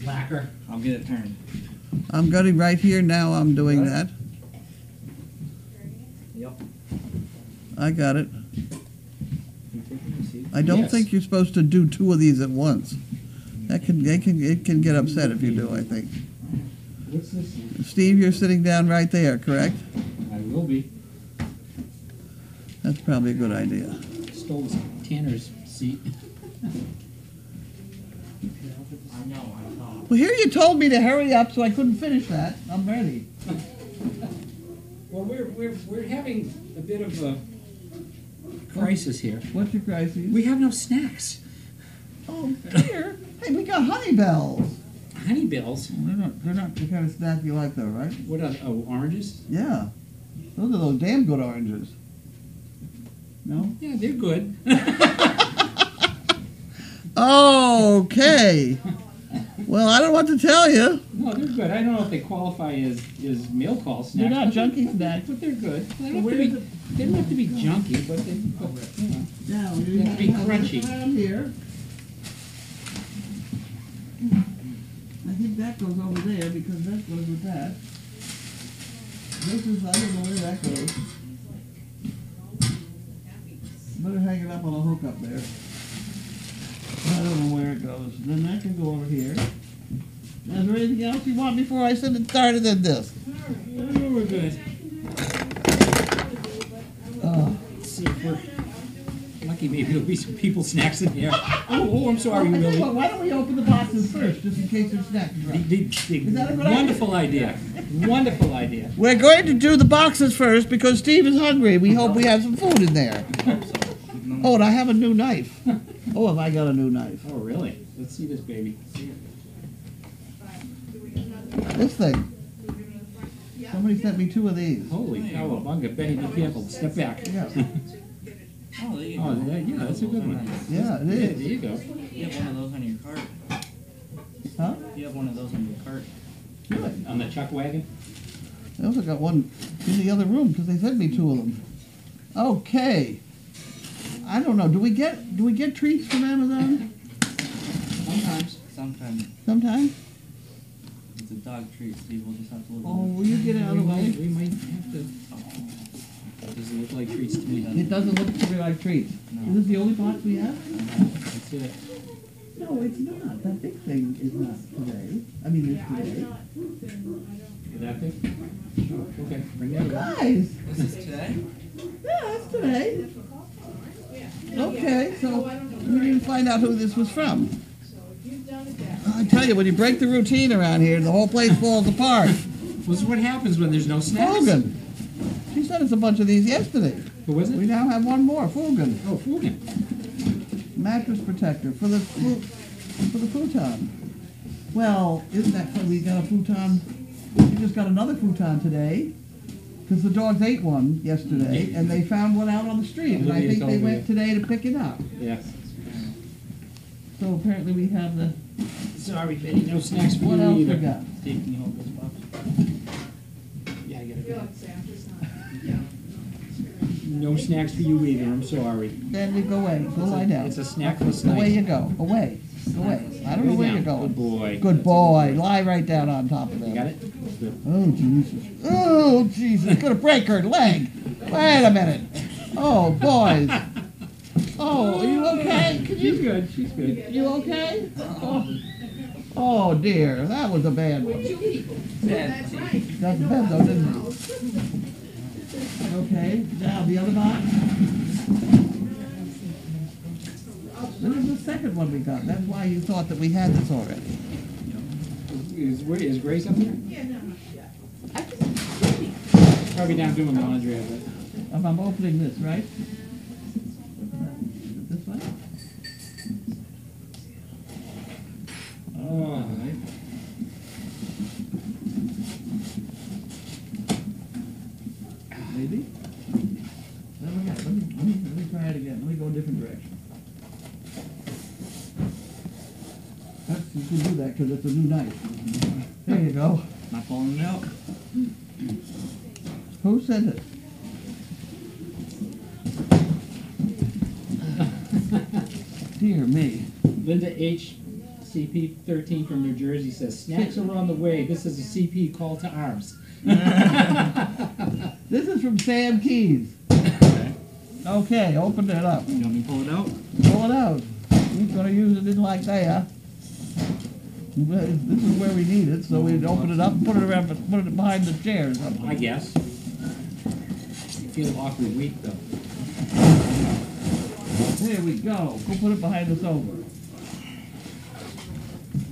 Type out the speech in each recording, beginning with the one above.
Slacker. I'll get it turned. I'm getting right here now. I'm doing that. Yep. I got it. I don't think you're supposed to do two of these at once. It can get upset if you do, I think. What's this? Steve, you're sitting down right there, correct? I will be. That's probably a good idea. Stole Tanner's seat. I know, I know. Well, here you told me to hurry up, so I couldn't finish that. I'm ready. Well, we're having a bit of a crisis here. What's your crisis? We have no snacks. Oh, here. Hey, we got honey bells. Honey bells? They're not the kind of snack you like, though, right? What are oranges? Yeah. Those are those damn good oranges. No? Yeah, they're good. Okay. Well, I don't know what to tell you. No, they're good. I don't know if they qualify as meal call snacks. They're not junkie snacks. But they're good. They don't have to be junky, but you know. Yeah, They have to be crunchy. Around here. I think that goes over there because that goes with that. This is, I don't know where that goes. Better hang it up on a hook up there. I don't know where it goes. Then that can go over here. Is there anything else you want before I send it started in this? Oh, we're good. Let's see if we're lucky. Maybe there'll be some people snacks in here. Oh, I'm sorry, Willie. Why don't we open the boxes first, just in case there's snacks? Is that a good Wonderful idea. Wonderful idea. We're going to do the boxes first because Steve is hungry. We hope we have some food in there. Oh, and I have a new knife. Oh, have I got a new knife? Oh, really? Let's see this baby. This thing. Somebody sent me two of these. Holy cow, bunga. Benny, be careful. Step back. Yeah. Oh, there you go. Yeah, that's a good one. Yeah, it Yeah, is. there you go. You have one of those on your cart. Huh? You have one of those on your cart. Good. On the chuck wagon? I also got one in the other room because they sent me two of them. Okay. I don't know. Do we get treats from Amazon? Sometimes. Sometimes. Sometimes? It's a dog treat, Steve. We'll just have to look. Oh, will you get out of the way? We might have to. Does it look like treats to me? It doesn't look to me like treats. No. Is this the only box we have? That's it. No, it's not. That big thing is not today. I mean, it's today. Is that big? Okay, bring that over. Guys! Is this today? Yeah, it's today. Okay, so we didn't find out who this was from. I tell you, when you break the routine around here, the whole place falls apart. Well, this is what happens when there's no snacks. Fulgan. She sent us a bunch of these yesterday. Who was it? We now have one more. Fulgan. Oh, Fulgan. Mattress protector for the futon. Well, isn't that funny? We got a futon. We just got another futon today. Because the dogs ate one yesterday, and they found one out on the street, and I think they went today to pick it up. Yes. So apparently we have the... Sorry, Betty, no snacks for What you else either. we got? Steve, can you hold this box? Yeah, I got it. No snacks for you either, I'm sorry. Then we go away. Go lie down. It's a snackless night. Away you go. Away. Away. I don't know where you're going. Good boy. Good boy. Lie right down on top of them. You got it? Good. Oh, Jesus. Oh, Jesus. Gonna break her leg. Wait a minute. Oh, boys. Oh, are you okay? She's good, she's good. You okay? Oh, dear. That was a bad one. Bad. Got the bed, though, didn't it? Okay. Now, the other box. This is the second one we got. That's why you thought that we had this already. Is Grace up there? Yeah, no. Probably down doing laundry, I bet. If I'm opening this, right? This one? Oh, Maybe? Let me try it again. Let me go a different direction. You can do that because it's a new knife. There you go. Not falling out. Who said it? Dear me. Linda H. CP13 from New Jersey says, snacks are on the way. This is a CP call to arms. This is from Sam Keys. Okay. Okay, open it up. You want me to pull it out? Pull it out. We're going to use it in like there. This is where we need it, so we'd open it up and put it around, put it behind the chair or something. I guess. You feel awfully weak, though. There we go. Go put it behind the sofa.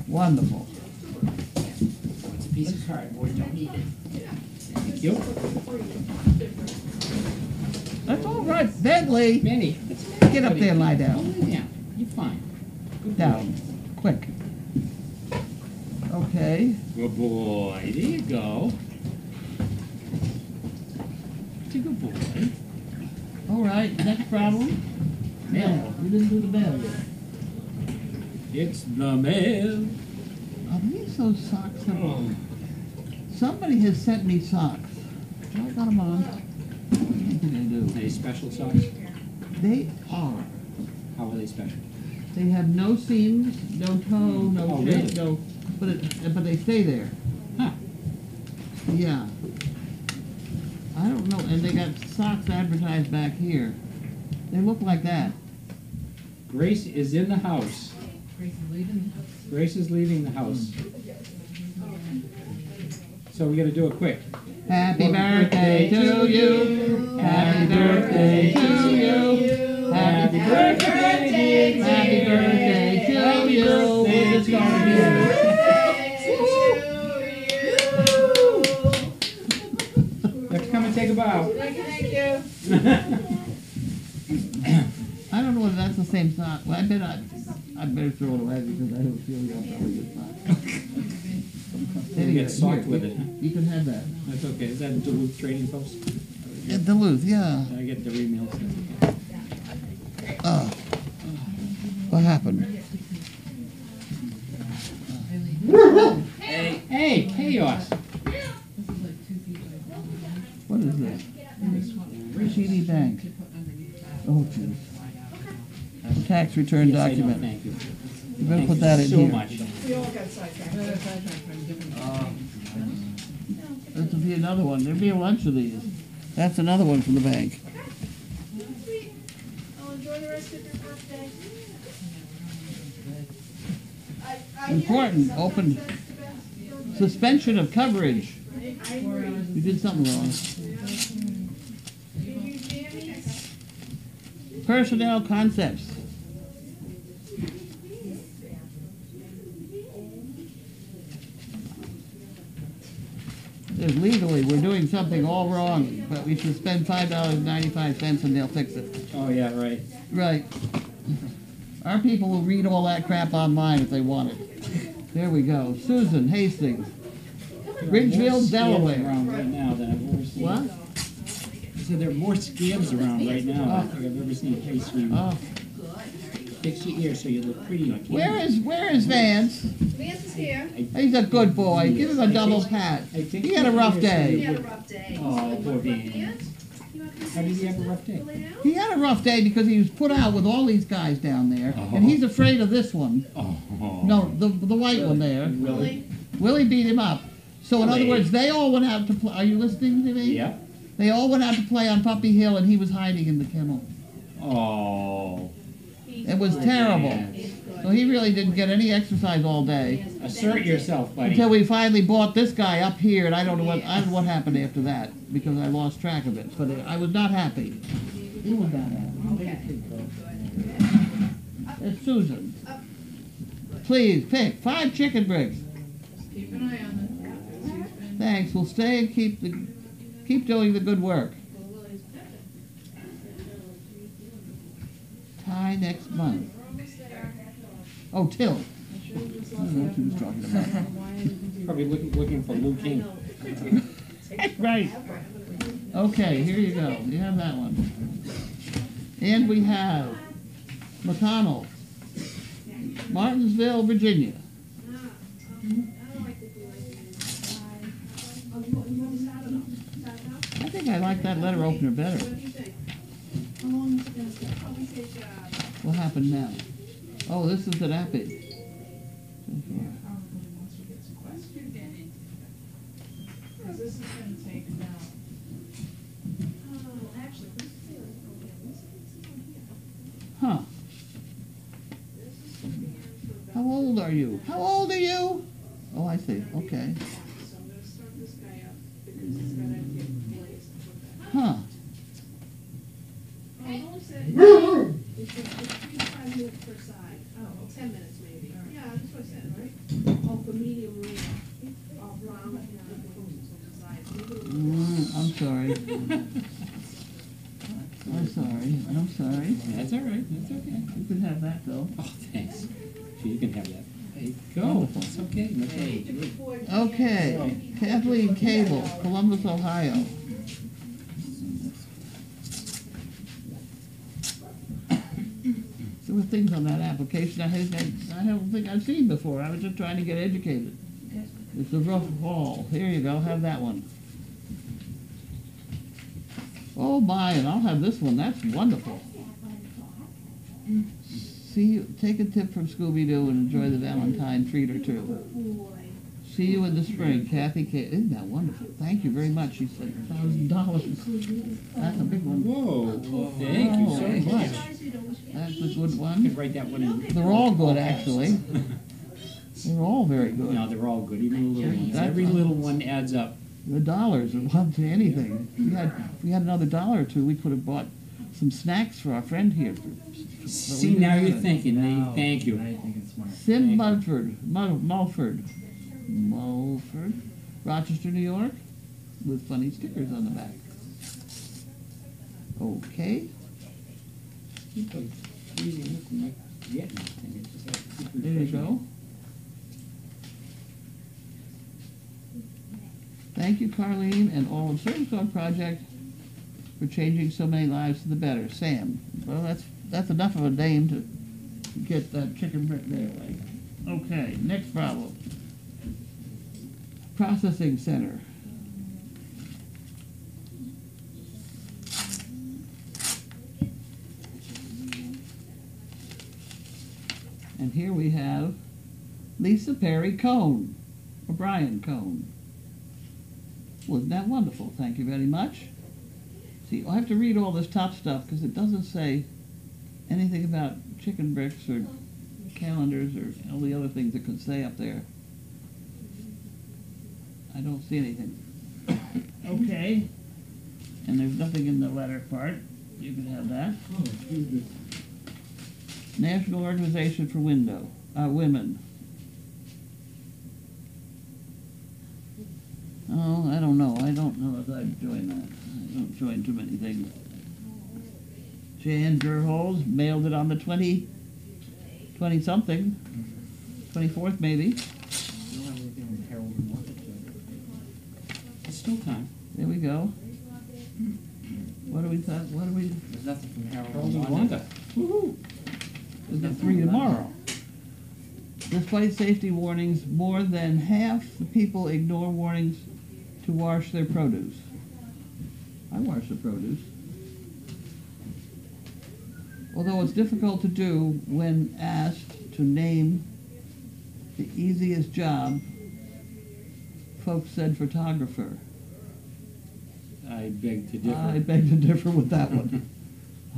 Wonderful. It's a piece of cardboard. Don't eat it. Thank you. That's all right, Bentley. Manny, Get up there and lie down. Lay down. You're fine. Good Down. Quick. Okay. Good boy. There you go. It's a good boy. All right. Next problem. Mail. We didn't do the mail yet. It's the mail. Are these those socks? Somebody has sent me socks. I got them on. What can I do? Any special socks? They are. How are they special? They have no seams, no toe, no Oh, shape, really? no. But they stay there. Huh. Yeah. I don't know, and they got socks advertised back here. They look like that. Grace is in the house. Grace is leaving the house. So we got to do it quick. Happy birthday to you. Happy birthday to you. Happy birthday, dear. Happy birthday to you. We're just gonna do Let's come and take a bow. Thank you. I don't know whether that's the same sock. Well, I better throw it away because I don't feel you'll probably get sock. You get socked with it, huh? You can have that. That's okay. Is that Duluth Trading Post? Yeah, Duluth, yeah. I get the emails. What happened? Hey, chaos. What is this? TD Bank. Oh, jeez. Tax return Yes, I know. document. Thank you. You better Thank put you that in so here. much. We all got sidetracked. This will be another one. There'll be a bunch of these. That's another one from the bank. Oh, enjoy the rest of your birthday. Important. Open suspension of coverage. You did something wrong. Personnel concepts. There's legally, we're doing something all wrong, but we should spend $5.95 and they'll fix it. Oh, yeah, right. Right. Our people will read all that crap online if they want it. There we go. Susan Hastings. Ridgeville, Delaware. Around right now than I've ever seen. What? I said there are more scams around right now than I think I've ever seen. Hey, sweetie. Oh. Fix your ear so you look pretty on camera. Where is Vance? Vance is here. He's a good boy. Give him a double pat. I think He had a rough He day. had a rough day. Oh, poor Vance. How did he have a rough day? He had a rough day because he was put out with all these guys down there, and he's afraid of this one. Oh. No, the white one there. Really? Willie beat him up. So in other Willie. words, they all went out to play. Are you listening to me? Yeah. They all went out to play on Puppy Hill, and he was hiding in the kennel. Oh. It was terrible. So he really didn't get any exercise all day Assert yourself, buddy. until we finally bought this guy up here, and I don't know what happened after that because I lost track of it. But I was not happy. He was not happy. It's Susan. Please pick 5 chicken bricks. Keep an eye on it. Thanks. We'll stay and keep doing the good work. Tie next month. Oh, Till. I don't know what she was talking about. Probably looking for Lou King. Right. Okay, here you go. You have that one. And we have McConnell, Martinsville, Virginia. I think I like that letter opener better. What happened now? Oh, this is an Appy. Probably once we get some questions. Because this is gonna take about. Actually, Huh. this is gonna be in for about. How old are you? How old are you? Oh, I see. Okay. So I'm gonna start this guy up because he's gotta get glazed and put that. Huh. Oh, it only said, it's 5 minutes per side. Oh, 10 minutes maybe. Yeah, that's what I said, right? Oh, for medium rare. Oh, brown, I'm sorry. I'm sorry. I'm sorry. That's all right, that's okay. You can have that though. Oh, thanks. Sure, you can have that. There you go. It's okay. That's all right. Okay. Kathleen Cable, Columbus, Ohio. There were things on that application I don't think I've seen before. I was just trying to get educated. It's a rough haul. Here you go. Have that one. Oh my, and I'll have this one. That's wonderful. Take a tip from Scooby-Doo and enjoy the Valentine treat or two. See you in the spring, Kathy K. Isn't that wonderful? Thank you very much. She said $1,000. That's a big one. Whoa, thank you so much. That's a good You one. can write that one in. They're all good, actually. They're all very good. No, they're all good, even the little ones. That's Every a- little one adds up. The dollars are one to anything. If we had another dollar or two, we could have bought some snacks for our friend here. See, now you're thinking. Thank you. Now you're thinking smart. Sim Mulford, Rochester, New York, with funny stickers on the back. Okay, there you go. Thank you, Carlene, and all of Service Dog Project for changing so many lives to the better. Sam. Well, that's enough of a name to get that chicken brick there. Like. Okay, next problem. Processing Center. And here we have Lisa Perry Cone, or Brian Cone. Wasn't that wonderful? Thank you very much. See, I have to read all this top stuff because it doesn't say anything about chicken bricks or calendars or all the other things it could say up there. I don't see anything. Okay. And there's nothing in the letter part. You can have that. National Organization for Women. Oh, I don't know. I don't know if I'd join that. I don't join too many things. Jan Gerholz mailed it on the 20-something. 24th, maybe. It's still time. There we go. What do we thought? What do we? There's nothing from Harold Harold and and Wanda. Woohoo! We'll get 3 tomorrow. Despite safety warnings, more than half the people ignore warnings to wash their produce. I wash the produce. Although it's difficult to do when asked to name the easiest job, folks said photographer. I beg to differ. I beg to differ with that one.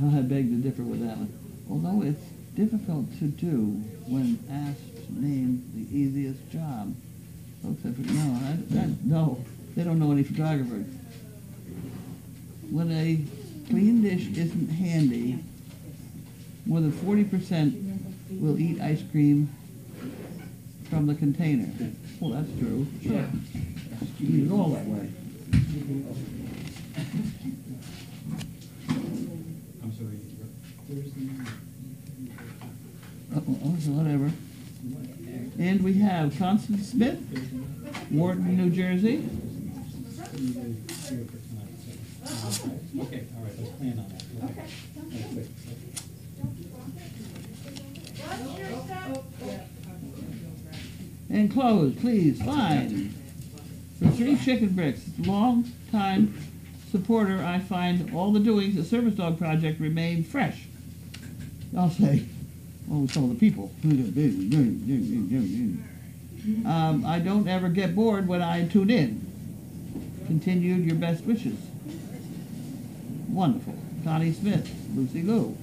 I beg to differ with that one. Although it's difficult to do when asked to name the easiest job, folks said, no, they don't know any photographers. When a clean dish isn't handy, more than 40% will eat ice cream from the container. Well, that's true. Sure. You eat it all that way. I'm sorry. Whatever. And we have Constance Smith, Wharton, New Jersey. Okay, all right, let's plan on that. Okay. And close, please. Fine. For 3 chicken bricks, long time supporter, I find all the doings of Service Dog Project remain fresh. I'll say, Oh, some of the people. I don't ever get bored when I tune in. Continued your best wishes. Wonderful. Connie Smith, Lucy Lou.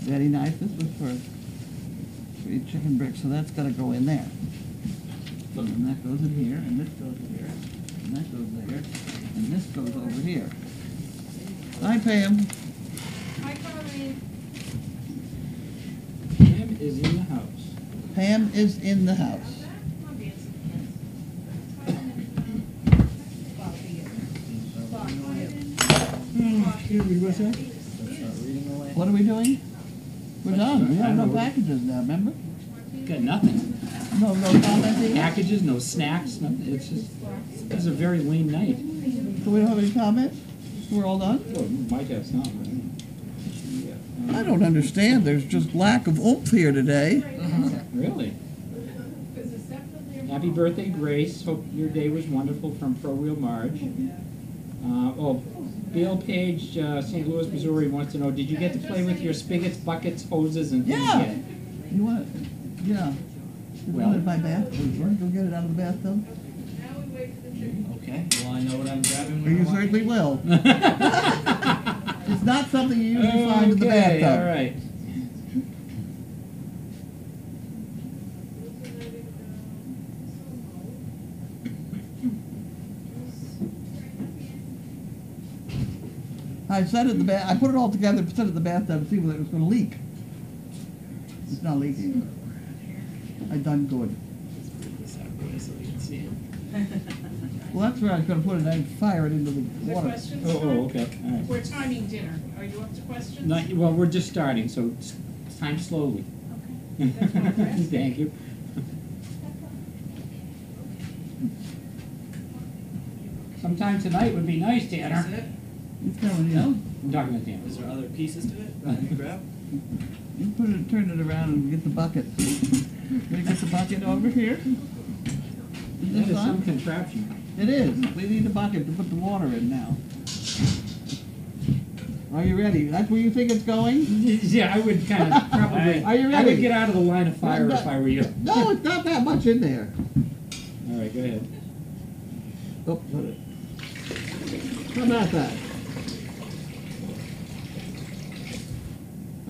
Very nice. This was for 3 chicken bricks, so that's got to go in there. And that goes in here, and this goes here, and that goes there, and this goes over here. Hi, Pam. Hi, Carly. Pam is in the house. Pam is in the house. Excuse me, what's that? Start reading away. What are we doing? We're done. We have no packages now, remember? Got nothing. No commenting? Packages, no snacks, nothing. It's just, it's a very lean night. So we don't have any comments? We're all done? Well, might have some. I don't understand. There's just lack of oomph here today. Really? Happy birthday, Grace. Hope your day was wonderful from Pro Wheel Marge. Bill Page, St. Louis, Missouri wants to know, did you get to play with your spigots, buckets, hoses, and things Yeah. yet? You want it? Yeah. You Well- want it in my bathtub? Go get it out of the bathtub? Okay. Well, I know what I'm grabbing. You certainly will. It's not something you usually find in the Okay, bathtub. all right. I set it in the I put it all together, set it in the bathtub to see whether it was going to leak. It's not leaking. I done good. This out of the way so you can see it. Well, that's where I was going to put it. I'd fire it into the The water. questions? Oh, okay, all right. We're timing dinner. Are you up to questions? Not, well, we're just starting, so it's time slowly. Okay. That's progress. Thank you. Sometime tonight would be nice, Tanner. That's it? It's coming, you know. I'm talking to Tanner. Is there other pieces to it that I can grab? You put it, turn it around and get the bucket. Gonna get the bucket over here. Is That this is some on? contraption. It is. We need a bucket to put the water in now. Are you ready? That's where you think it's going? Yeah, I would kind of probably. Are you I ready? would get out of the line of fire if I were you. No, it's not that much in there. All right, go ahead. Oh, put it. How about that?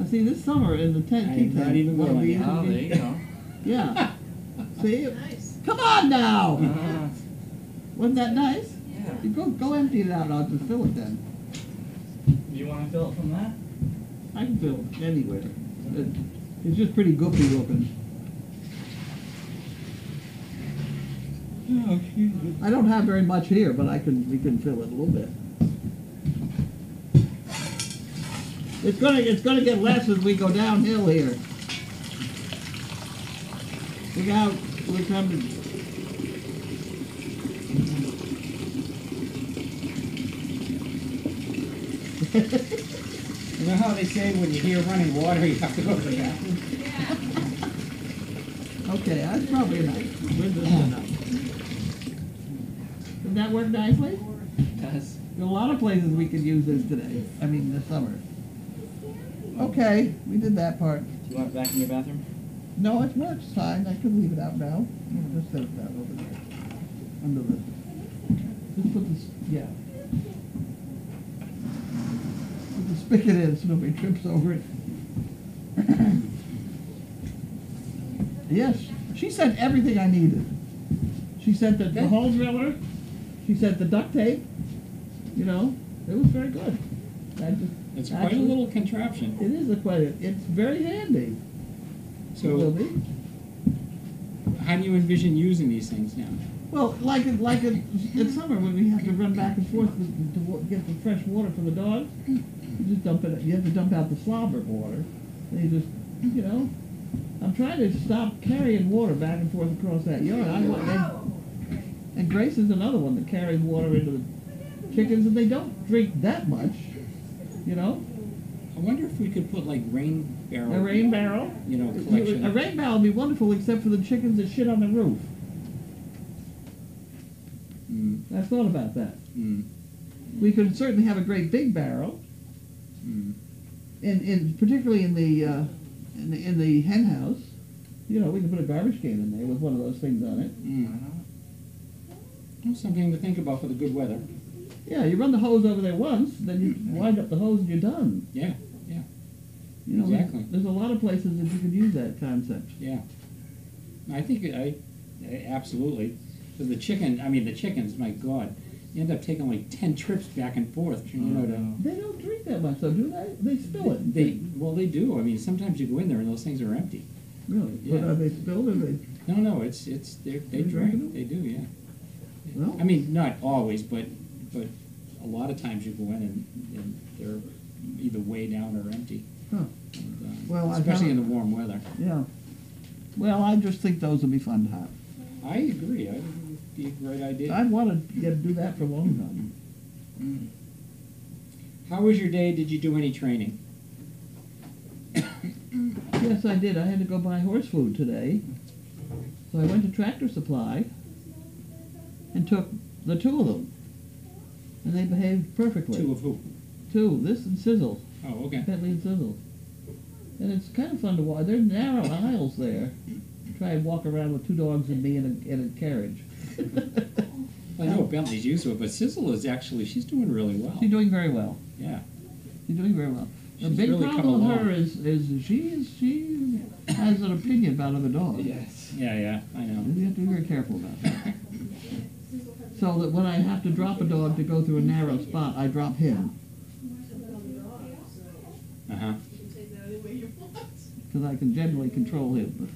I see this summer in the tent. I'm not even Well, going. Oh, there you go. Yeah. See? Nice. Come on now! Uh, Wasn't that nice? yeah. You go empty it out. I'll just fill it then. Do you want to fill it from that? I can fill it anywhere. It's just pretty goofy looking. Oh, excuse me. I don't have very much here, but we can fill it a little bit. It's gonna get less as we go downhill here. Look out! We're coming. You know how they say when you hear running water, you have to go to the bathroom? Okay, that's probably enough. We're just enough. Did that work nicely? It does. There's a lot of places we could use this today. I mean, this summer. Okay, we did that part. Do you want it back in your bathroom? No, it works fine. I could leave it out now. Just set it down over there. Under the. Just put this. Yeah. Put the spigot in so nobody trips over it. Yes, she sent everything I needed. She sent the hole driller. She sent the duct tape. You know, it was very good. It's quite a little contraption. It is it's very handy. It will So, be. how do you envision using these things now? Well, in summer when we have to run back and forth to get the fresh water for the dogs, you just dump it. You have to dump out the slobber water. And you just, you know, I'm trying to stop carrying water back and forth across that yard. And Grace is another one that carries water into the chickens, and they don't drink that much, you know. I wonder if we could put like rain barrel. A rain barrel. You know, collection. A rain barrel would be wonderful, except for the chickens that shit on the roof. I thought about that. We could certainly have a great big barrel, particularly in the in the hen house, you know, we can put a garbage can in there with one of those things on it. Well, something to think about for the good weather. Yeah, you run the hose over there once, then you wind up the hose and you're done. Yeah, You know, exactly. there's a lot of places that you can use that concept. Yeah. I think absolutely. Because the chickens, my God, you end up taking like 10 trips back and forth. You know, They don't drink that much, though, do they? They spill it. they do. I mean, sometimes you go in there and those things are empty. Really? Yeah. But are they spilled or they? No, they They drink. drinking them? They do, yeah. Well, I mean, not always, but a lot of times you go in and they're either way down or empty. Huh. And, Well, I especially in found- the warm weather. yeah. Well, I just think those would be fun to have. I agree. I think it would be a great idea. I've wanted to do that for a long time. How was your day? Did you do any training? Yes, I did. I had to go buy horse food today. So I went to Tractor Supply and took the two of them. And they behaved perfectly. Two of who? Two, this and Sizzle. Oh, okay. Bentley and Sizzle. And it's kind of fun to walk. There's narrow aisles there. Try and walk around with two dogs and me in a carriage. I know Bentley's used to it, but Sizzle is actually, she's doing really well. She's doing very well. Yeah. She's doing very well. The She's big really come problem with her along. is she has an opinion about other dogs. Yeah, I know. And you have to be very careful about that. So that when I have to drop a dog to go through a narrow spot, I drop him. Uh-huh. Because I can generally control him, but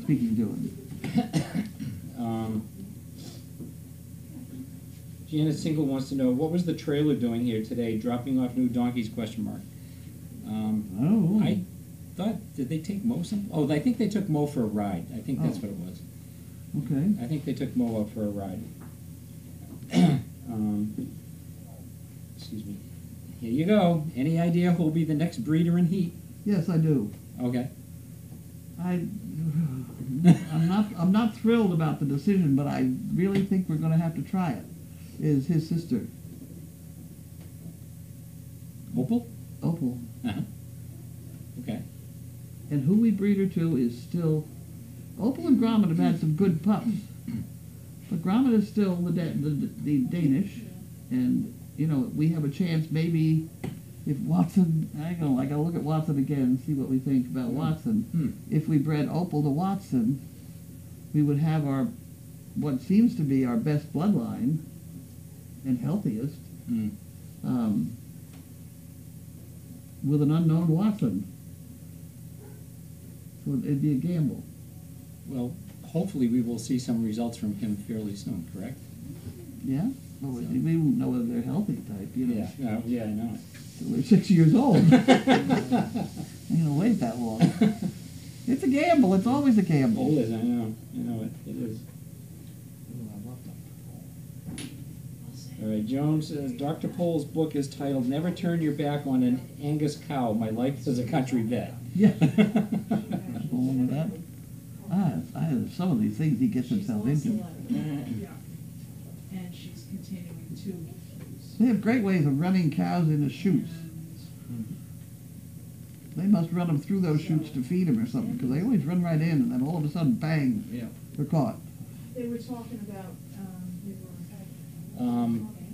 speaking to him. Janet Single wants to know, what was the trailer doing here today, dropping off new donkeys, question mark? Oh. I thought, did they take Mo some? Oh, I think they took Mo for a ride. I think that's Oh. what it was. Okay. I think they took Mo up for a ride. Excuse me. Here you go. Any idea who'll be the next breeder in heat? Yes, I do. Okay. I'm not thrilled about the decision, but I really think we're going to have to try it. Is his sister, Opal? Opal. Uh-huh. Okay. And who we breed her to is still... Opal and Gromit have had some good pups. But Gromit is still the Danish. And, you know, we have a chance maybe if Watson... I gotta look at Watson again and see what we think about Watson. If we bred Opal to Watson, we would have what seems to be our best bloodline and healthiest, with an unknown Watson. So it'd be a gamble. Well, hopefully we will see some results from him fairly soon, correct? Yeah? Well, we won't know whether they're healthy type, you know. Yeah, I know. We're 6 years old. Ain't gonna wait that long. It's a gamble. It's always a gamble. It is, I know. It is. All right, Joan says, Dr. Pohl's book is titled Never Turn Your Back on an Angus Cow, My Life as a Country Vet. Yeah. Go on with that. Some of these things he gets himself into. And she's continuing to. They have great ways of running cows into chutes. They must run them through those chutes to feed them or something, because they always run right in, and then all of a sudden, bang, they're caught. They were talking about,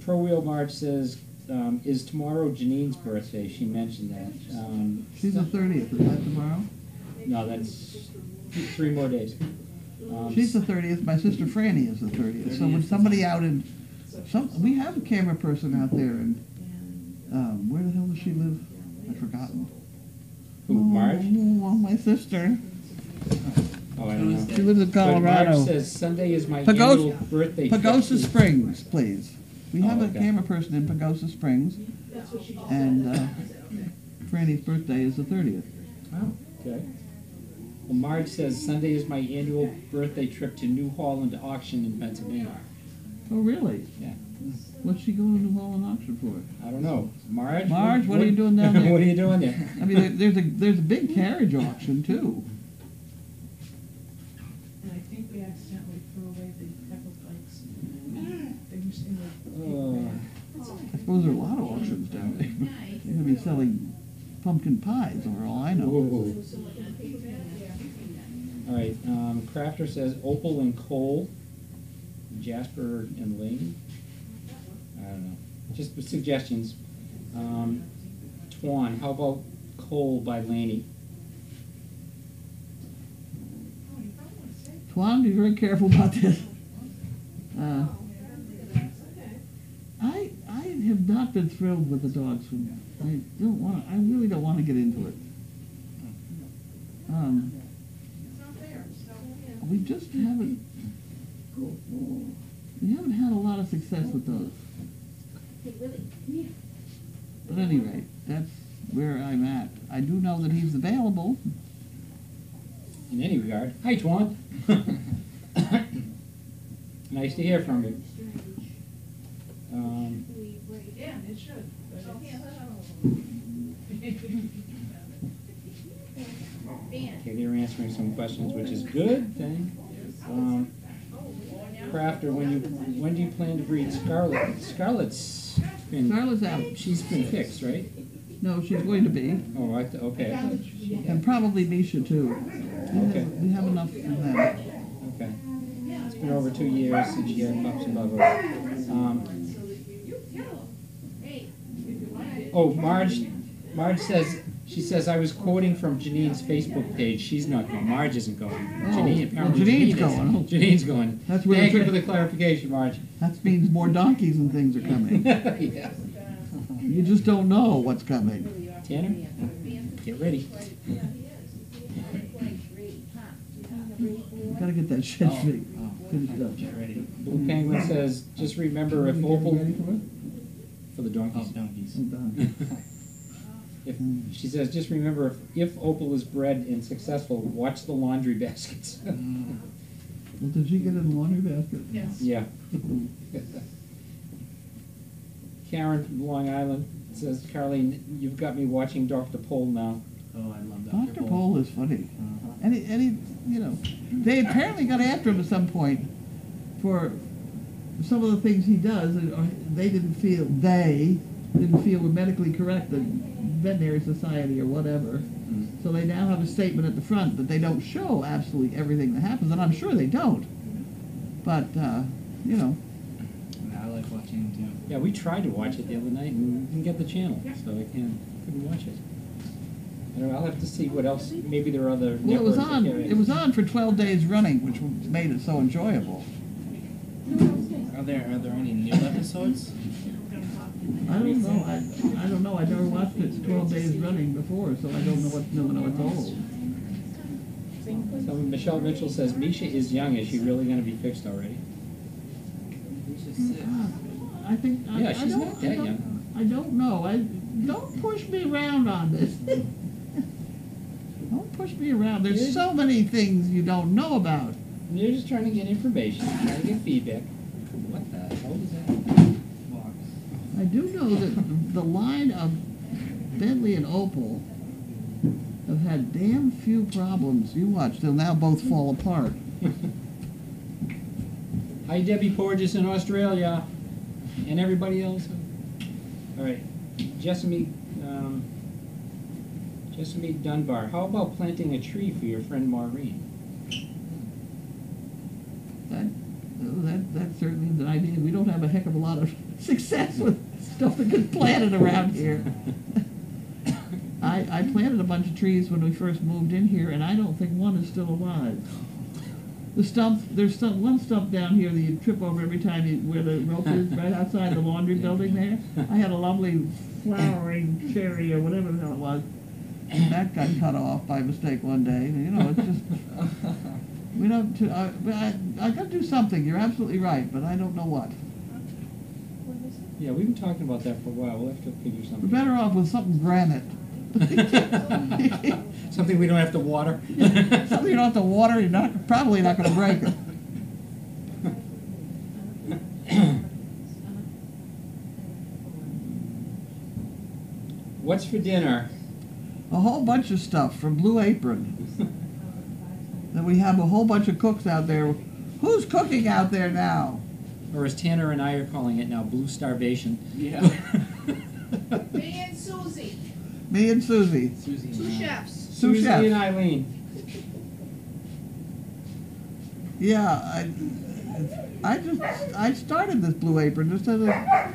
Pro Wheel March says, is tomorrow Janine's birthday? She mentioned that. She's the 30th. Is that tomorrow? No, that's 3 more days. She's the 30th. My sister Franny is the 30th. So when somebody out in... we have a camera person out there, and where the hell does she live? I've forgotten. Who, Marge? Oh, my sister. Oh, I don't know. She lives in But Colorado. Marge says, Sunday is my annual birthday trip Pagosa to-" Springs, please. We have okay. a camera person in Pagosa Springs, and Franny's birthday is the 30th. Oh, okay. Well, Marge says, Sunday is my annual birthday trip to New Holland Auction in Pennsylvania. Oh, really? Yeah. What's she going to New Holland auction for? I don't know. Marge? Marge, what are you doing down there? What are you doing there? I mean, there's a big carriage auction, too. And I think we accidentally threw away the pepper flakes. They used in the. I suppose there are a lot of auctions down there. They're going to be selling pumpkin pies, for all I know. Ooh. All right, Crafter says Opal and Cole, Jasper and Lane. I don't know, just suggestions. Twan, how about Cole by Laney? Twan, be very careful about this. I have not been thrilled with the dogs. I really don't want to get into it. We just haven't had a lot of success with those. But at any rate, that's where I'm at. I do know that he's available. In any regard, hi Twan. Nice to hear from you. Yeah, it should. Okay, they're answering some questions, which is good thing. Crafter, when do you plan to breed Scarlet? Scarlet's out. She's been fixed, right? No, she's going to be. Oh, okay. And probably Misha too. Okay. We have enough for them. Okay. It's been over 2 years since she had pups and buggles. Marge says, she says, I was quoting from Janine's Facebook page. She's not going. Marge isn't going. Janine, apparently Janine's Janine going. is. Janine's going. That's where Thank you for the clarification, Marge. That means more donkeys and things are coming. Yeah. You just don't know what's coming. Tanner, get ready. Gotta get that shit straight. Finished up. Get ready. Blue Penguin says, just remember if Opal, for the donkeys. Donkeys. She says, just remember if Opal is bred and successful, watch the laundry baskets. Well, did she get in the laundry basket? Yes. Yeah. Karen from Long Island says, Carlene, you've got me watching Dr. Pole now. Oh, I love Dr. Pole is funny. And he, they apparently got after him at some point for some of the things he does, or they didn't feel were medically correct, the veterinary society or whatever. So they now have a statement at the front that they don't show absolutely everything that happens, and I'm sure they don't. But, I like watching him too. Yeah, we tried to watch it the other night and didn't get the channel, so I couldn't watch it. I don't know, I'll have to see what else. Maybe there are other well, networks that carry it was on for 12 days running, which made it so enjoyable. Are there any new episodes? I don't know. I don't know. I never watched it 12 days running before, so I don't know what's new and what's old. So Michelle Mitchell says, Misha is young. Is she really going to be fixed already? I think. Yeah, she's not that young. I don't know. Don't push me around on this. Don't push me around. There's so many things you don't know about. You're just trying to get information, trying to get feedback. What the hell is that? I do know that the line of Bentley and Opal have had damn few problems. You watch, they'll now both fall apart. Hi, Debbie Porges in Australia, and everybody else. All right, Jessamy Dunbar. How about planting a tree for your friend Maureen? That's certainly an idea. We don't have a heck of a lot of success with stuff that gets planted around here. I planted a bunch of trees when we first moved in here, and I don't think one is still alive. There's one stump down here that you trip over every time where the rope is, right outside the laundry building there. I had a lovely flowering cherry or whatever the hell it was, and that got cut off by mistake one day. It's just... We don't. I got to do something. You're absolutely right, but I don't know what. Yeah, we've been talking about that for a while. We'll have to figure something. We're better off with something granite. Something we don't have to water. Something you don't have to water. You're probably not going to break it. What's for dinner? A whole bunch of stuff from Blue Apron. Then we have a whole bunch of cooks out there. Who's cooking out there now? Or as Tanner and I are calling it now, blue starvation. Yeah. Me and Susie. Me and Susie. Susie. Two chefs. Sous Susie chef. and Eileen. Yeah, I started this Blue Apron just as a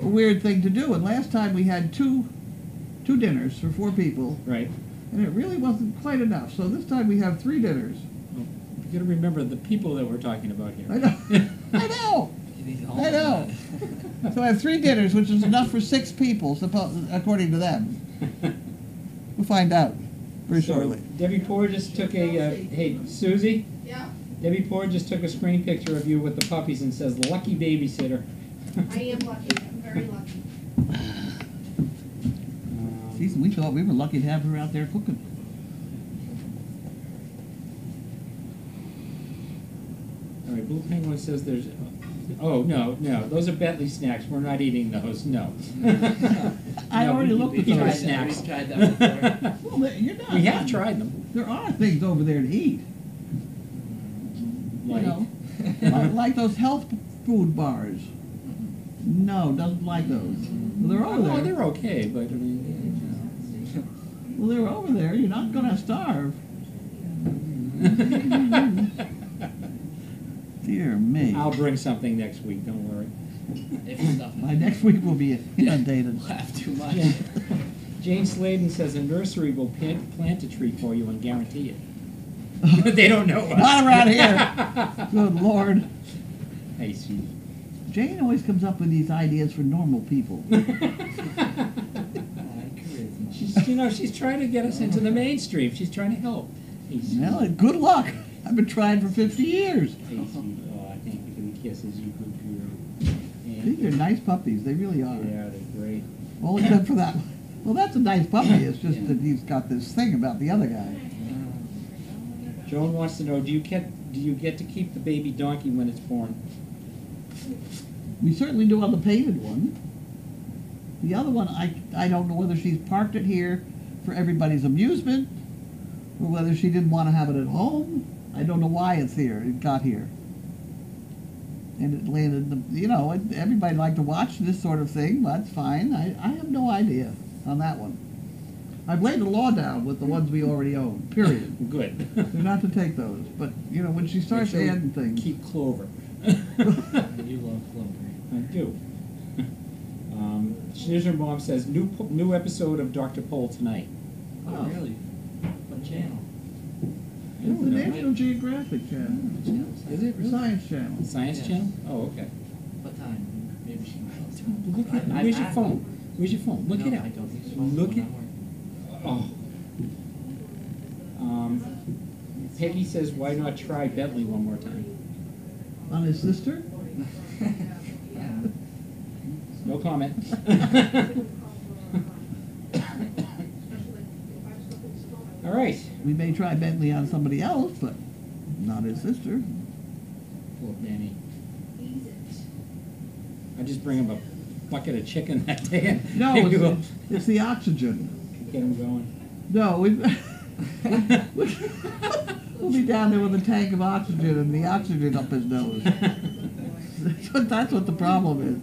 weird thing to do, and last time we had two dinners for 4 people, Right. and it really wasn't quite enough. So this time we have 3 dinners. You gotta remember the people that we're talking about here. I know, I know, You need all I know. So I have 3 dinners, which is enough for 6 people, according to them. We'll find out very So, shortly. Debbie Poor just took a, hey, Susie? Yeah, Debbie Poor just took a screen picture of you with the puppies and says, lucky babysitter. I am lucky, I'm very lucky. Jeez, we thought we were lucky to have her out there cooking. All right, Blue Penguin says there's, oh, no, those are Bentley snacks, we're not eating those, no. I No, already looked at these are those. snacks. We've tried that before. Well, you're not. We have tried them. There are things over there to eat. Like, You know, like those health food bars. No, doesn't like those. Well, they're over oh, there. they're okay, but I mean, Well, they're over there. You're not gonna starve. Dear me. I'll bring something next week, don't worry. If stuff. My next week will be inundated. We'll have too much. Yeah. Jane Sladen says a nursery will plant a tree for you and guarantee it. They don't know us. Not around here. Good Lord. Hey, Steve. Jane always comes up with these ideas for normal people. She's trying to get us into the mainstream. She's trying to help. Hey, Steve. Well, good luck. I've been trying for 50 years. Hey, Steve. Oh, I thank you for the kisses, you good girl. These are nice puppies. They really are. Yeah, they're great. Well, except for that. Well, that's a nice puppy. It's just that he's got this thing about the other guy. Joan wants to know, do you get to keep the baby donkey when it's born? We certainly do on the painted one. The other one, I don't know whether she's parked it here for everybody's amusement or whether she didn't want to have it at home. I don't know why it's here. It got here. And it landed, everybody liked to watch this sort of thing. That's fine. I have no idea on that one. I've laid the law down with the ones we already own, period. Good. They're not to take those. But, when she starts Make sure adding things. Keep Clover. I do love Clover. I do. Schnitzer Mom says, new episode of Dr. Pole tonight. Oh, really? What channel? It's the National Geographic Channel. Is it The really? Science Channel. Science Yes. Channel? Oh, okay. What time? Maybe she might. Look at, where's your phone? Where's your phone? Look no, it I up. don't think so. Look I'm it. Oh. Peggy says, why not try Bentley one more time? On his sister? No comment. All right. We may try Bentley on somebody else, but not his sister. Poor Benny. I just bring him a bucket of chicken that day and No, maybe we'll it's the oxygen. get him going. No, we'll be down there with a tank of oxygen and the oxygen up his nose. That's what the problem is.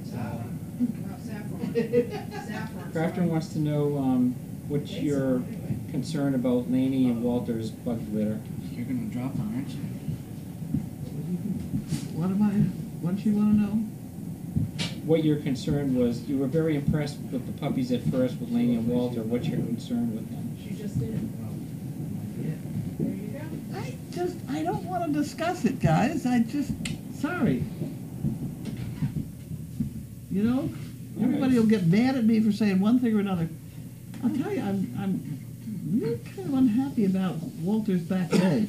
Crafter wants to know what's your concern about Laney and Walter's bug litter. You're gonna drop one, aren't you? What does she want to know? What your concern was, you were very impressed with the puppies at first with Laney and Walter. What's your concern with them? She just did it. There you go. I don't want to discuss it, guys. Sorry. Everybody will get mad at me for saying one thing or another. I'll tell you, I'm really kind of unhappy about Walter's back leg.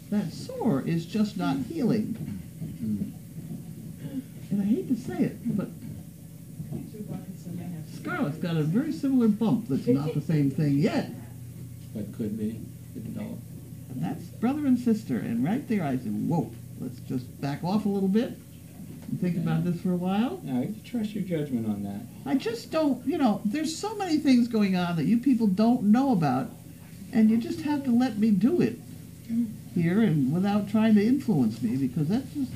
That sore is just not healing. And I hate to say it, but Scarlett's got a very similar bump that's not the same thing yet. But could be, could develop. And that's brother and sister. And right there I said, whoa, let's just back off a little bit and think about this for a while. Now, I trust your judgment on that. I just don't, there's so many things going on that you people don't know about, and you just have to let me do it here and without trying to influence me, because that's just,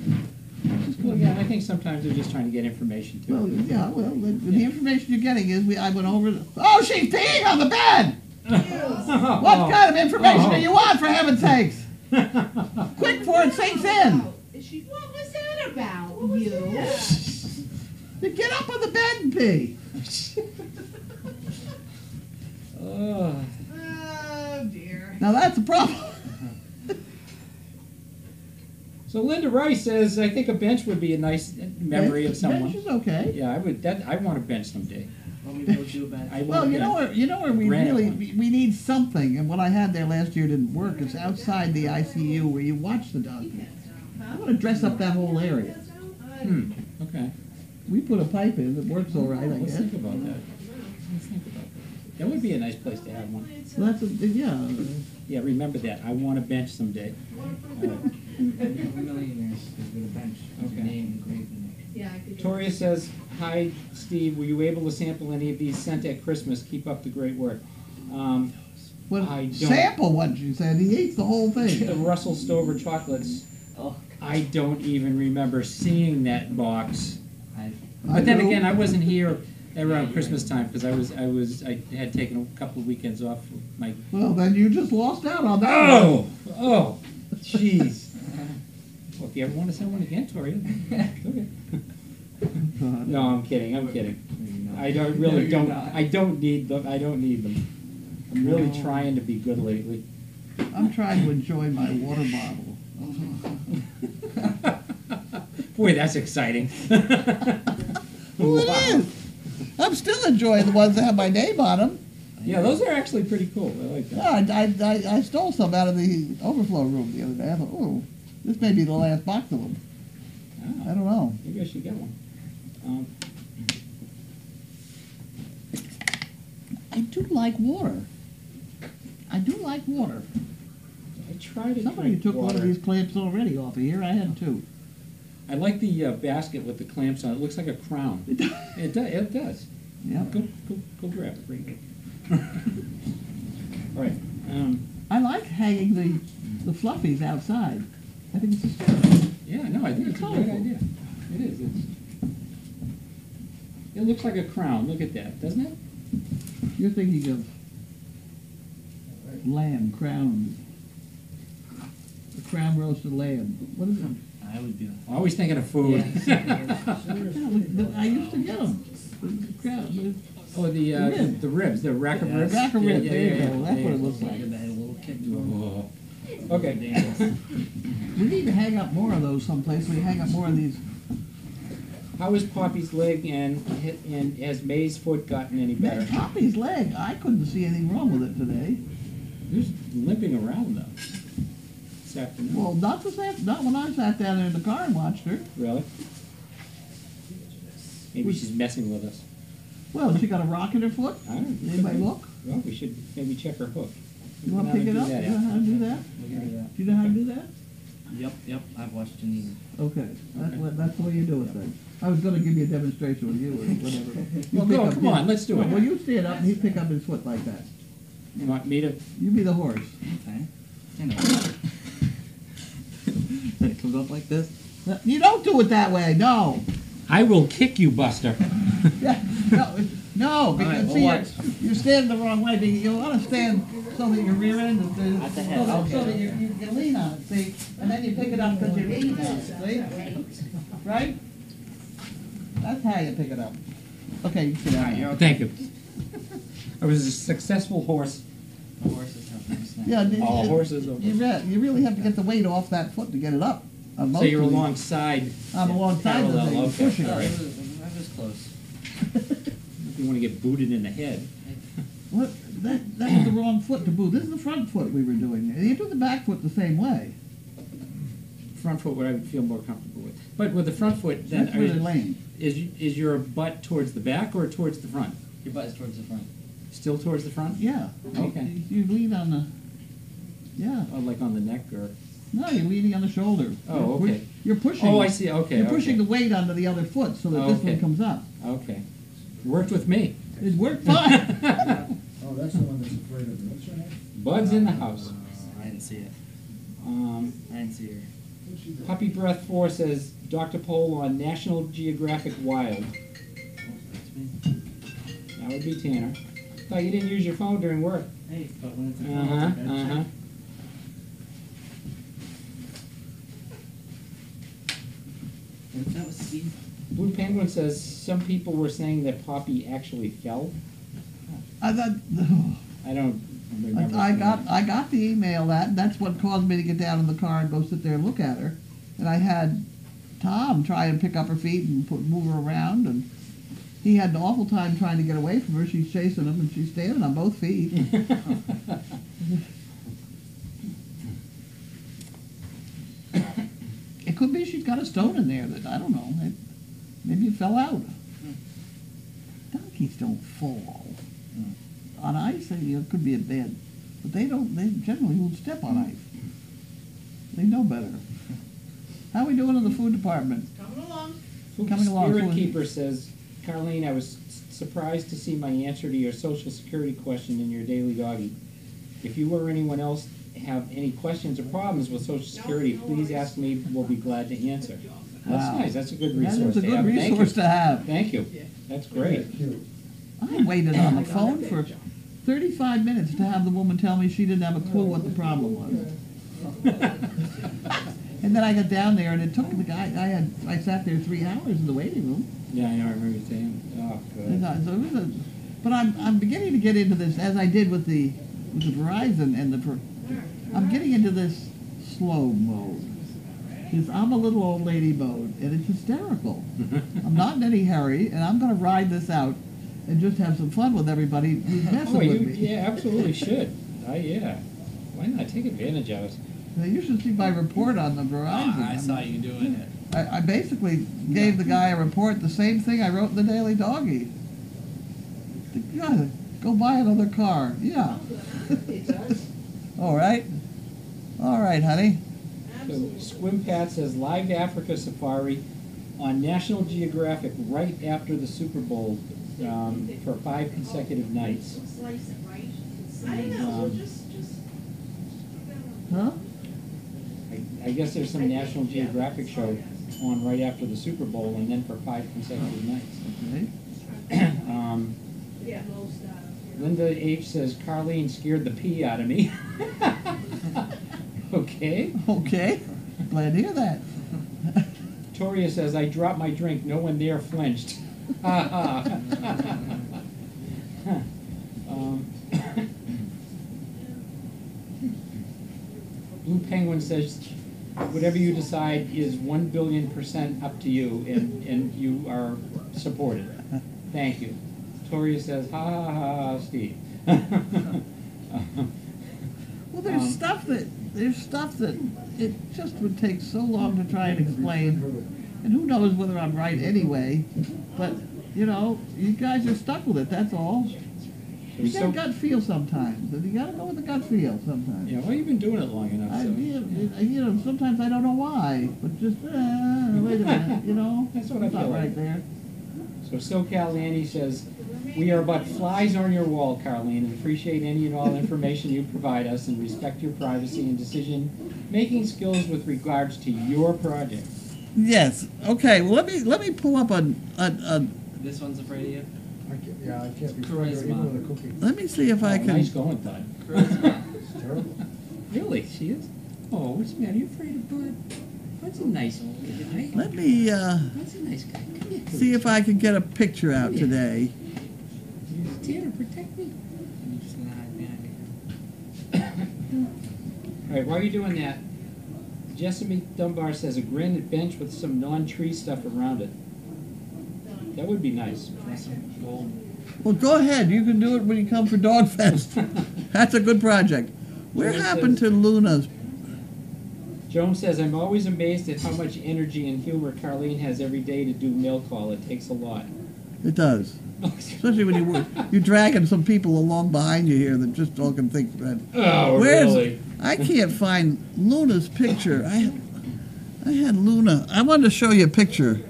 Well, yeah, I think sometimes they're just trying to get information too. Well, yeah, well, the information you're getting is I went over. Oh, she's peeing on the bed. What kind of information do you want, for heaven's sakes? Quick before it sinks in. What was that about, you? You get up on the bed and pee. Oh. Oh, dear. Now that's a problem. So Linda Rice says, I think a bench would be a nice memory of someone. Bench is okay. Yeah, I would. I want a bench someday. Want me to go do a bench? I Well, want you a know bench. where we Granite really one. we need something, and what I had there last year didn't work. It's outside the ICU where you watch the doctor. I want to dress up that whole area. Okay. We put a pipe in that works all right, I Let's guess. think about that. Let's think about that. That would be a nice place to have one. Well, that's yeah. Yeah, remember that. I want a bench someday. Every millionaires with a bench with your Okay. name engraved in it. Yeah, I could. Toria says, hi, Steve. Were you able to sample any of these sent at Christmas? Keep up the great work. Well, I don't- sample one, she said. He ate the whole The thing. Russell Stover chocolates. Oh, I don't even remember seeing that box. I But then do. again, I wasn't here around Christmas time because I had taken a couple of weekends off with my. Well, then you just lost out on that. Oh, jeez. Well, if you ever want to send one again, Tori, okay. one. No, I'm kidding. I'm kidding. maybe not. I don't No, really you're don't. not. I don't need them. I don't need them. I'm really No. trying to be good lately. I'm trying to enjoy my water bottle. Boy, that's exciting. Well, it Wow. is. I'm still enjoying the ones that have my name on them. Yeah, those are actually pretty cool. I like that. Yeah, I stole some out of the overflow room the other day. I thought, oh, this may be the last box of them. I Ah, don't know. maybe I should get one. I do like water. I do like water. I try to Somebody drink took one water. of these clamps already off of here. I had two. I like the basket with the clamps on it. It looks like a crown. It does. It does. Yeah. Go grab it. Bring it. All right. I like hanging the fluffies outside. I think it's hysterical. Yeah, no, I think it's a great Colorful. idea. It is. It looks like a crown. Look at that, doesn't it? You're thinking of lamb, crown. The crown roasted lamb. What is it? I would do Always thinking of food. Yeah, I used to get them. The crown. Oh, the ribs, the rack of ribs. Rack of Yeah, ribs, yeah, there you yeah, go. yeah, That's yeah, what it yeah. looks like. it. They had a little kick to them. Oh. Okay. Dangerous. We need to hang up more of those someplace. We hang up more of these. How is Poppy's leg and has May's foot gotten any better? That Poppy's leg, I couldn't see anything wrong with it today. Who's limping around though? This afternoon. Well, not when I sat down there in the car and watched her. Really? Maybe she's messing with us. Well, she got a rock in her foot. I don't know. Anybody look? Well, we should maybe check her hook. You want to pick it up? You know how to do that? We can do that. Do you know how to do that? Yep, I've watched Janine. Okay, that's the way you do it then. I was going to give you a demonstration with you or whatever. You Well, pick go, up come his- on, let's do it. Well, you stand up and he pick up his foot like that. You want me to? You be the horse. Okay. I know. It comes up like this. You don't do it that way. No. I will kick you, Buster. Yeah, no, because right, well, see, watch. you're standing the wrong way. You want to stand so that your rear end is At the head, so okay. that you lean on it, see? And then you pick it up because you lean on it, see? Right? That's how you pick it up. Okay, you sit down. now. Thank you. I was a successful horse. The horses have nice necks. Yeah, All horses. you really have to get the weight off that foot to get it up. On So most you're of these. alongside. I'm alongside the Parallel, thing, okay, pushing all it. right. I was close. If you want to get booted in the head. What? That was the wrong foot to boot. This is the front foot we were doing. You do the back foot the same way. Front foot, what I would feel more comfortable with. But with the front foot, then That's where they're laying. is your butt towards the back or towards the front? Your butt is towards the front. Still towards the front? Yeah. Okay. You lean on the. Yeah. Oh, like on the neck or? No, you're leaning on the shoulder. Oh, okay. You're pushing. Oh, I see. Okay. You're pushing okay. the weight onto the other foot so that this Okay. one comes up. Okay. Worked with me. It worked fine. Oh, that's the one that's afraid of it. What's her name? Bud's in the house. I didn't see it. Um, I didn't see her. Puppy Breath 4 says, Dr. Poll on National Geographic Wild. That's me. That would be Tanner. Thought you didn't use your phone during work. Hey, but when it's a Uh-huh, phone, uh-huh. What if that was Steve? Blue Penguin says, some people were saying that Poppy actually fell. I thought, I don't remember. I got the email that's what caused me to get down in the car and go sit there and look at her. And I had Tom try and pick up her feet and move her around, and he had an awful time trying to get away from her. She's chasing him, and she's standing on both feet. It could be she's got a stone in there that, I don't know, maybe it fell out. Donkeys don't fall. On ice, it could be a bed, but they generally won't step on ice. They know better. How are we doing in the food department? Coming along. Coming along, Spirit so- Keeper says, Carlene, I was surprised to see my answer to your Social Security question in your daily doggy. If you or anyone else have any questions or problems with Social Security, please ask me. We'll be glad to answer. That's Wow. nice. That's a good That resource is a to good have. Thank resource you. to have. Thank you. That's great. I waited on the phone for 35 minutes to have the woman tell me she didn't have a clue what the problem was. And then I got down there, and it took the guy. I sat there 3 hours in the waiting room. Yeah, I know. I remember you saying. Oh, And, good. so it was but I'm beginning to get into this, as I did with the Verizon and I'm getting into this slow mode. This I'm a little old lady mode, and it's hysterical. I'm not in any hurry, and I'm going to ride this out and just have some fun with everybody who's messing Oh, with you me. yeah, absolutely should. Yeah. Why not take advantage of it? Now, you should see my report on the Verizon. I saw you doing it. I basically gave the guy a report, the same thing I wrote in the Daily Doggy. You gotta go buy another car. Yeah. All right. All right, honey. So Swim Pat says, live Africa safari on National Geographic right after the Super Bowl for 5 consecutive nights. Slice it, right? I don't know, so just. Huh? I guess there's some National Geographic show on right after the Super Bowl and then for 5 consecutive nights. Okay. Yeah, most, Linda H. says, Carlene scared the pee out of me. Okay. Okay. Glad to hear that. Toria says, I dropped my drink. No one there flinched. Blue Penguin says, whatever you decide is 1,000,000,000% up to you, and you are supported. Thank you. Toria says, ha ha ha, Steve. Well, there's stuff that it just would take so long to try and explain, and who knows whether I'm right anyway. But you know, you guys are stuck with it. That's all. You get a gut feel sometimes, and you gotta go with the gut feel sometimes. Yeah, well, you've been doing it long enough. So. You know, sometimes I don't know why, but just wait a minute, you know. That's what I it's not feel like. right there. So SoCal Annie says, we are but flies on your wall, Carlene, and appreciate any and all information you provide us and respect your privacy and decision-making skills with regards to your project. Yes. Okay. Well, let me pull up a This one's afraid of you? I can't be afraid of even with a cookie. let me see if I Oh, can. nice going, Todd. Charisma. It's terrible. Really? She is? Oh, what's the matter? You afraid of Bud? Bud's a nice guy. Let me Bud's a nice guy. Come here. see if I can get a picture out today. Tanner, protect me. I'm just gonna hide behind you. All right, while you're doing that, Jessamy Dunbar says a granite bench with some non-tree stuff around it. That would be nice. Well, go ahead. You can do it when you come for Dog Fest. That's a good project. Where Jones happened says- to Luna's? Joan says, I'm always amazed at how much energy and humor Carlene has every day to do mail call. It takes a lot. It does. Especially when you're dragging some people along behind you here that just all can think that. Oh, Where's, really? I can't find Luna's picture. I had Luna. I wanted to show you a picture.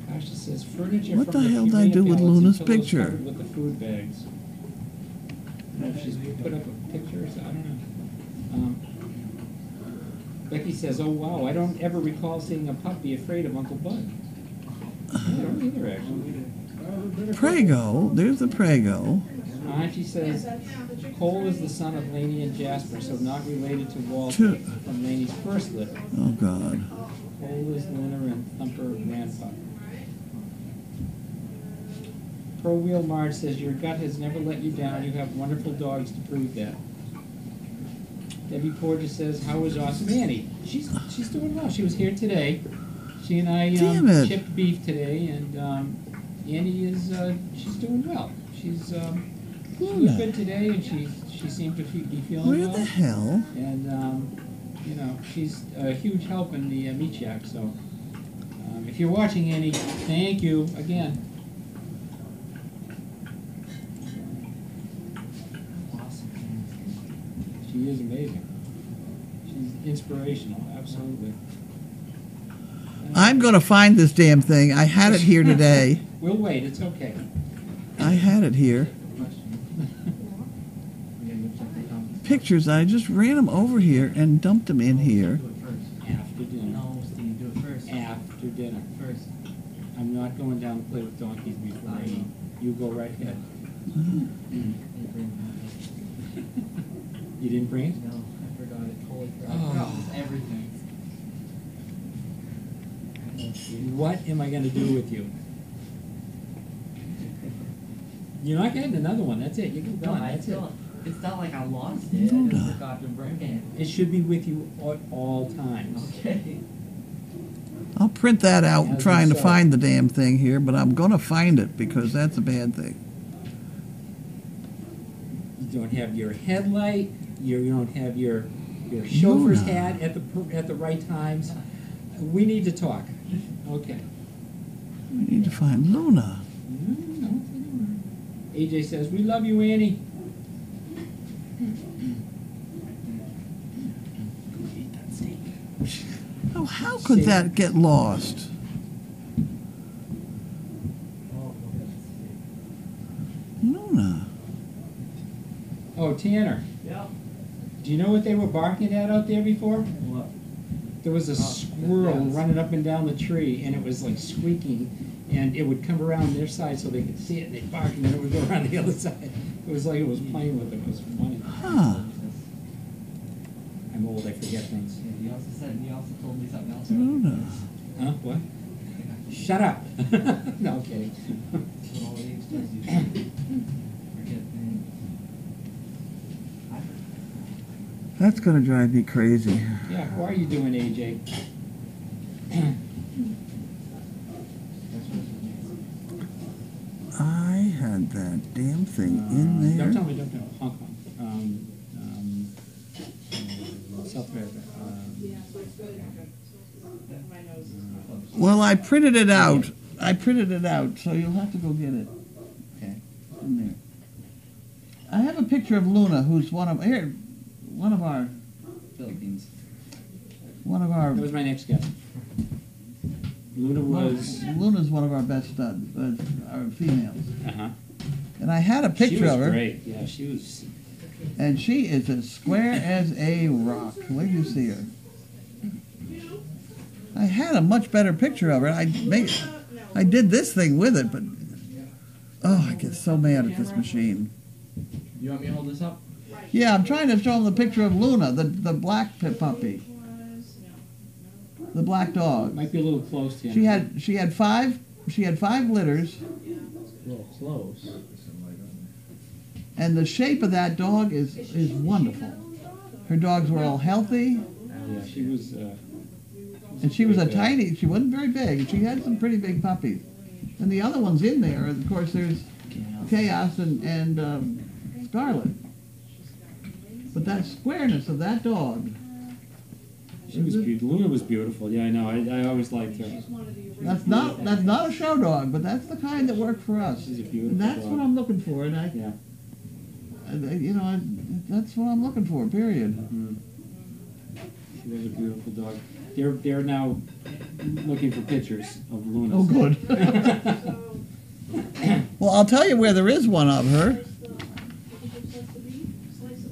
Gosh, it says furniture What from the hell did I Purina do with pallets and Luna's pillows picture? covered with the food bags. I don't know if she's put up a picture or something. I don't know. Becky says, "Oh wow, I don't ever recall seeing a puppy afraid of Uncle Bud." I don't either, actually. Prego. There's the Prego. She says, "Cole is the son of Laney and Jasper, so not related to Walter from Laney's first litter. Oh, God. Cole is Luna and Thumper grandpa." Pro Wheel Marge says, "Your gut has never let you down. You have wonderful dogs to prove that." Debbie Porter says, "How is awesome Annie?" She's doing well. She was here today. She and I Damn it. chipped beef today, and Annie is she's doing well. She was good today, and she seemed to be feeling Where well. the hell? And you know, she's a huge help in the meat shack. So if you're watching, Annie, thank you again. She is amazing. She's inspirational, absolutely. I'm going to find this damn thing. I had it here today. We'll wait, it's okay. I had it here. Pictures, I just ran them over here and dumped them in here. After dinner. No, Steve, do it first. After dinner. First. I'm not going down to play with donkeys before I eat. You go right ahead. You didn't bring it? No, I forgot it. Holy crap. Oh. I forgot everything. What am I going to do with you? You're not getting another one. That's it. You're done. That's it. It's not like I lost it. I just forgot to bring it. It should be with you at all times. Okay. I'll print that out As trying to so. find the damn thing here, but I'm going to find it because that's a bad thing. You don't have your headlight. You don't have your chauffeur's Luna. hat at the right times. We need to talk. Okay. We need to find Luna. AJ says, "We love you, Annie." Oh, how could that get lost? Luna. Oh, Tanner. Yeah. Do you know what they were barking at out there before? What? There was a squirrel running up and down the tree, and it was like squeaking, and it would come around their side so they could see it, and they'd bark, and then it would go around the other side. It was like it was playing with them. It was funny. Huh. I'm old, I forget things. You also told me something else. Luna. Huh? What? Shut up. No, I'm kidding. That's what all age does. You forget things. That's going to drive me crazy. Yeah, how are you doing, AJ? I had that damn thing in Don't tell there. me, don't tell me. Hong Kong. South America. Well, I printed it out. So you'll have to go get it. Okay. In there. I have a picture of Luna, who's one of our Philippines. That was my next guess. Luna was. Luna's one of our best studs, our females. Uh-huh. And I had a She picture was of her, great. Yeah, she was. and she is as square as a rock. Wait till you see her. I had a much better picture of her. I did this thing with it, but oh, I get so mad at this machine. You want me to hold this up? Yeah, I'm trying to show them the picture of Luna, the black puppy, the black dog. Might be a little close to him. She had five litters, A little close. and the shape of that dog is wonderful. Her dogs were all healthy, Yeah, she was. and she was a tiny. She wasn't very big, and she had some pretty big puppies. And the other ones in there, of course, there's Chaos and Scarlet. But that squareness of that dog. She was beautiful. Luna was beautiful. Yeah, I know. I always liked her. That's not a show dog, but that's the kind that worked for us. She's a beautiful And that's dog. what I'm looking for, and Yeah. that's what I'm looking for. Period. She was a beautiful dog. They're now looking for pictures of Luna. Oh, good. Well, I'll tell you where there is one of her.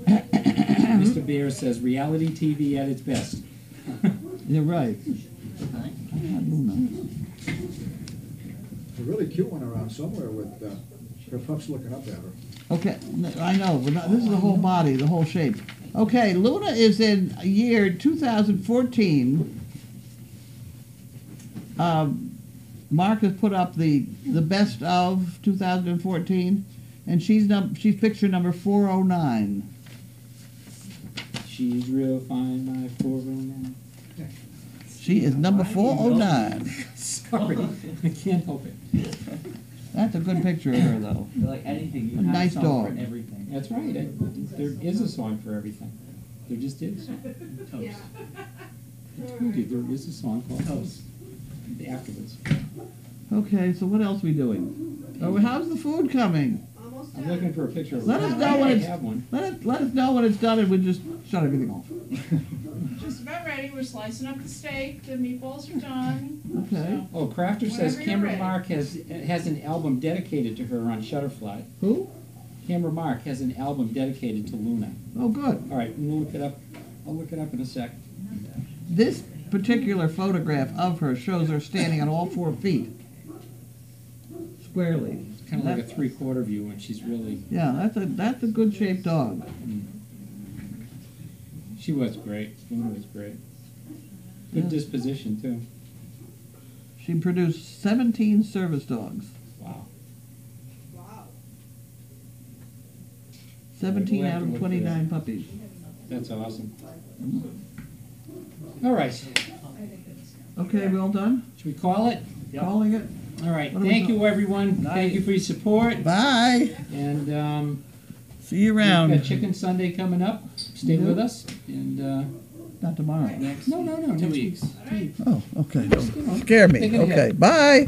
Mr. Bear says reality TV at its best. You're right. Right? I had Luna. There's a really cute one around somewhere with, her pups looking up at her. Okay, I know, we're not, this is the whole body, the whole shape. Okay, Luna is in year 2014. Mark has put up the best of 2014, and she's picture number 409. She's real fine, my 409. She is number 409. Sorry, I can't help it. That's a good picture of her, though. They're like anything, you A have nice some dog. for everything. That's right. There is a song for everything. There just is. Yeah. I told you, there is a song called Toast. Afterwards. Okay, so what else are we doing? Oh, how's the food coming? Almost I'm done. looking for a picture of Let us Luna. know when I it's have one. let us know when it's done, and we'll just shut everything off. Just about ready, we're slicing up the steak, the meatballs are done. Okay. So, Oh, Crafter says Whenever you're Camera ready. Mark has an album dedicated to her on Shutterfly. Who? Camera Mark has an album dedicated to Luna. Oh, good. All right, we'll look it up. I'll look it up in a sec. This particular photograph of her shows her standing on all 4 feet, squarely. Kind of like a three-quarter view when she's really. Yeah, that's a good shaped dog. She was great. Luna was great. Good Yeah. disposition too. She produced 17 service dogs, Wow. Wow. 17 We'll have out to of look for 29 puppies. That's awesome. All right. Okay, we all done? Should we call it? Calling it? All right. What do we Thank call- you, everyone. Thank you for your support. Bye. And See you we've around. got Chicken Sunday coming up. Stay Yeah. with us. And Not tomorrow. Next no, 2 next weeks. week. Oh, okay. You know, Scare me. thinking ahead. Okay, bye.